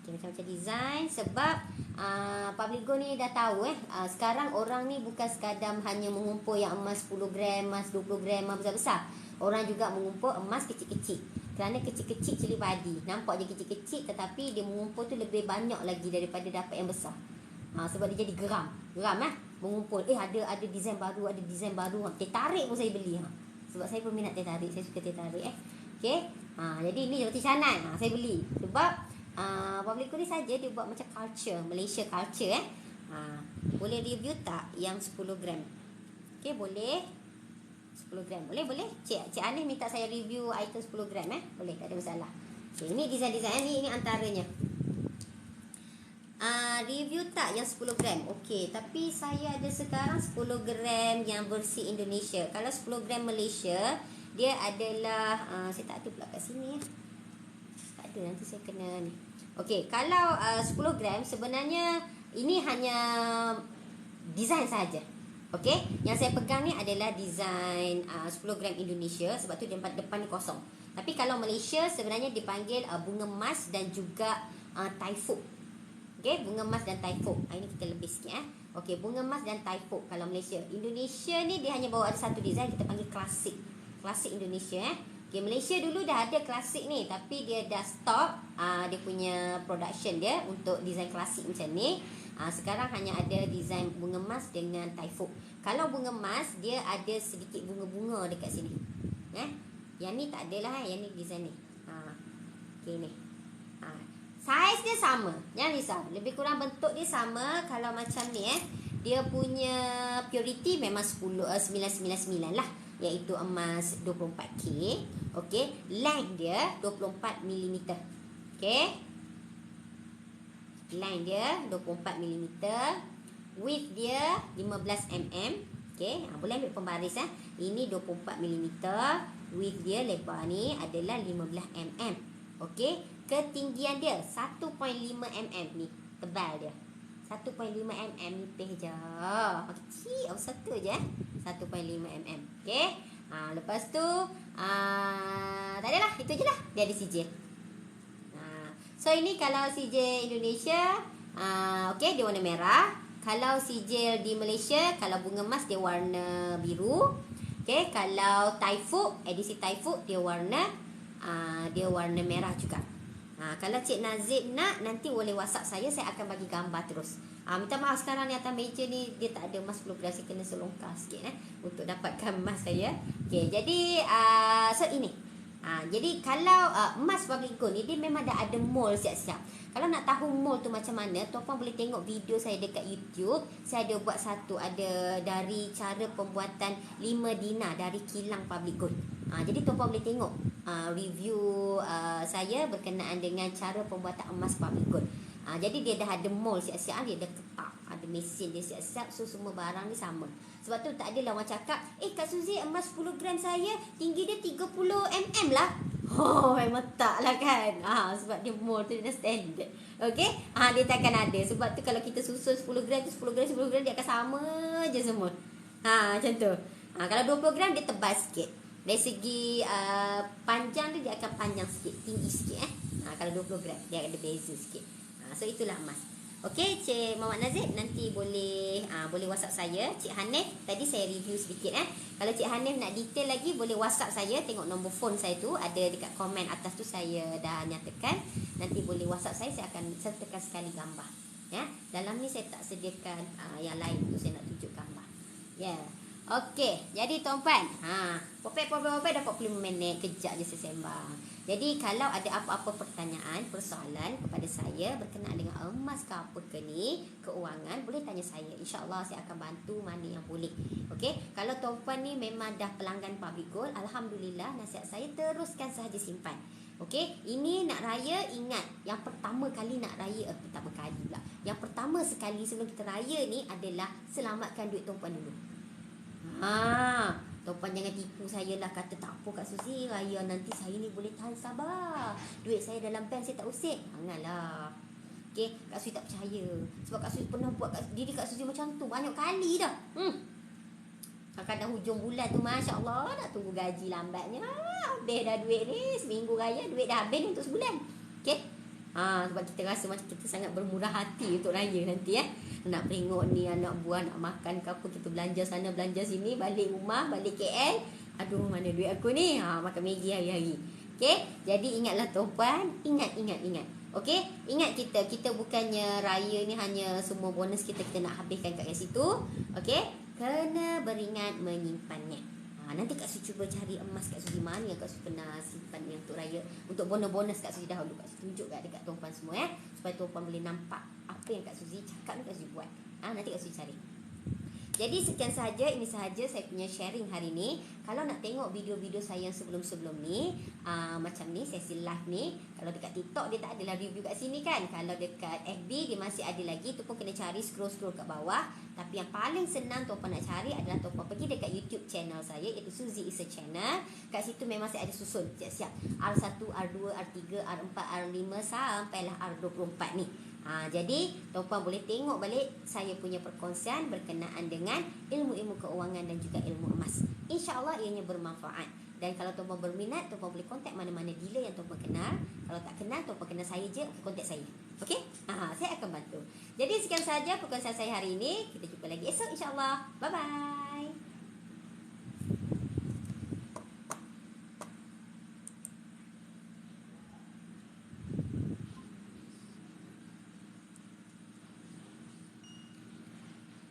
Okay, macam-macam design. Sebab Publigo ni dah tahu sekarang orang ni bukan sekadar hanya mengumpul yang emas 10 gram, emas 20 gram, emas besar-besar. Orang juga mengumpul emas kecil-kecil. Kerana kecil-kecil cili padi. Nampak je kecil-kecil, tetapi dia mengumpul tu lebih banyak lagi daripada dapat yang besar. Sebab dia jadi geram. Mengumpul. Ada design baru, ada design baru. Teh tarik pun saya beli. Sebab saya peminat teh tarik. Saya suka teh tarik Okey. Jadi ni roti canai. Saya beli. Sebab Publico ni saja dia buat macam culture, Malaysia culture boleh review tak yang 10 gram? Okey, boleh. 10 gram. Boleh. Cik Anis minta saya review item 10 gram Boleh, tak ada masalah. Okay, ini design-design ni antaranya. Review tak yang 10 gram? Okey, tapi saya ada sekarang 10 gram yang versi Indonesia. Kalau 10 gram Malaysia, dia adalah saya tak ada pula kat sini Tak ada, nanti saya kena ni. Okey, kalau 10 gram sebenarnya ini hanya design saja. Okey, yang saya pegang ni adalah design 10 gram Indonesia, sebab tu depan ni kosong. Tapi kalau Malaysia sebenarnya dipanggil bunga emas dan juga taifuk. Okey, bunga emas dan taifuk. Ini kita lebih sikit Okey, bunga emas dan taifuk kalau Malaysia. Indonesia ni dia hanya bawa ada satu design, kita panggil klasik. Klasik Indonesia Okay, Malaysia dulu dah ada klasik ni, tapi dia dah stop dia punya production dia untuk design klasik macam ni. Sekarang hanya ada design bunga emas dengan taifuk. Kalau bunga emas dia ada sedikit bunga-bunga dekat sini. Yang ni tak adalah yang ni design ni. Okey ni. Saiz dia sama. Jangan risau. Lebih kurang bentuk dia sama. Kalau macam ni dia punya purity memang 999 lah, iaitu emas 24K. Okey, length dia 24 mm. Okey. Length dia 24 mm. Width dia 15 mm. Okey, boleh ambil pembaris Ini 24 mm. Width dia lebar ni adalah 15 mm. Okey, ketinggian dia 1.5 mm ni, tebal dia. 1.5 mm nipih je. Kecil, satu je 1.5 mm. Okey. Lepas tu tak adalah, itu je lah. Dia ada sijil. So ini kalau sijil Indonesia, okey, dia warna merah. Kalau sijil di Malaysia, kalau bunga emas dia warna biru. Okey, kalau taifuk, edisi taifuk dia warna merah juga. Kalau Cik Nazib nak, nanti boleh WhatsApp saya akan bagi gambar terus. Minta maaf sekarang ni atas meja ni dia tak ada emas 10 gram, saya kena selongkar sikit untuk dapatkan emas saya. Okey, jadi so ini. Jadi kalau emas public gold ni dia memang dah ada mold siap-siap. Kalau nak tahu mold tu macam mana, tuan-puan boleh tengok video saya dekat YouTube. Saya ada buat satu, ada dari cara pembuatan 5 dinar dari kilang public gold. Jadi tuan-puan boleh tengok review saya berkenaan dengan cara pembuatan emas public gold. Jadi dia dah ada mold siap-siap, dia dah ketak, ada mesin dia siap-siap, so semua barang ni sama. Sebab tu tak adalah orang cakap, Kak Suzy, emas 10 gram saya tinggi dia 30 mm lah. Memang tak lah kan. Sebab dia mold tu dia dah standard. Okay, dia takkan ada. Sebab tu kalau kita susun 10 gram tu 10 gram 10 gram dia akan sama je semua. Macam tu. Kalau 20 gram dia tebal sikit. Dari segi panjang dia akan panjang sikit, tinggi sikit kalau 20 gram dia ada beza sikit. So itulah emas. Okey, Cik Muhammad Nazib, nanti boleh WhatsApp saya. Cik Hanif tadi saya review sedikit Kalau Cik Hanif nak detail lagi boleh WhatsApp saya, tengok nombor phone saya tu ada dekat komen atas tu, saya dah nyatakan. Nanti boleh WhatsApp saya akan sertakan sekali gambar. Dalam ni saya tak sediakan yang lain tu, saya nak tunjuk gambar. Okey, jadi tuan-puan, popek dah 45 minit, kejap je saya sembang. Jadi kalau ada apa-apa pertanyaan, persoalan kepada saya berkenaan dengan emas ke apa ke ni, keuangan, boleh tanya saya. InsyaAllah saya akan bantu mana yang boleh. Okey, kalau tuan-puan ni memang dah pelanggan public gold, alhamdulillah, nasihat saya teruskan sahaja simpan. Okey, ini nak raya, ingat yang pertama kali nak raya, pertama kali pula. Yang pertama sekali sebelum kita raya ni adalah selamatkan duit tuan-puan dulu. Tuan-puan jangan tipu saya lah, kata tak apa Kak Suzy, raya nanti saya ni boleh tahan sabar, duit saya dalam bank saya tak usik. Janganlah. Okay, Kak Suzy tak percaya. Sebab Kak Suzy pernah buat diri Kak Suzy macam tu banyak kali dah. Kadang-kadang hujung bulan tu, Masya Allah, nak tunggu gaji lambatnya, habis dah duit ni, seminggu raya duit dah habis untuk sebulan. Okay, sebab kita rasa macam kita sangat bermurah hati untuk raya nanti nak tengok ni anak buah nak makan ke apa, kita belanja sana belanja sini, balik rumah, balik KL, aduh mana duit aku ni, makan Maggi hari-hari. Okay, jadi ingatlah tuan-puan, ingat. Okay, ingat kita bukannya raya ni hanya semua bonus kita nak habiskan kat situ. Okay, kena beringat menyimpannya. Nanti Kak Suzy cuba cari emas Kak Suzy mana yang Kak Suzy pernah simpan ni untuk raya, untuk bonus-bonus Kak Suzy dahulu. Kak Suzy tunjuk dekat tuan-puan semua supaya tuan-puan boleh nampak apa yang Kak Suzy cakap ni Kak Suzy buat. Nanti Kak Suzy cari. Jadi sekian sahaja, ini sahaja saya punya sharing hari ni. Kalau nak tengok video-video saya yang sebelum-sebelum ni, macam ni sesi live ni, kalau dekat TikTok dia tak adalah review kat sini kan. Kalau dekat FB dia masih ada lagi, tu pun kena cari, scroll kat bawah. Tapi yang paling senang tuan-puan nak cari adalah tuan-puan pergi dekat YouTube channel saya, iaitu Suzy Is a Channel. Kat situ memang saya ada susun siap-siap R1, R2, R3, R4, R5 sampailah R24 ni. Jadi tuan-puan boleh tengok balik saya punya perkongsian berkenaan dengan ilmu-ilmu keuangan dan juga ilmu emas. InsyaAllah ianya bermanfaat. Dan kalau tuan-puan berminat, tuan-puan boleh kontak mana-mana dealer yang tuan-puan kenal. Kalau tak kenal, tuan-puan kenal saya je, kontak saya. Okey? Saya akan bantu. Jadi sekian sahaja perkongsian saya hari ini. Kita jumpa lagi esok insyaAllah. Bye-bye.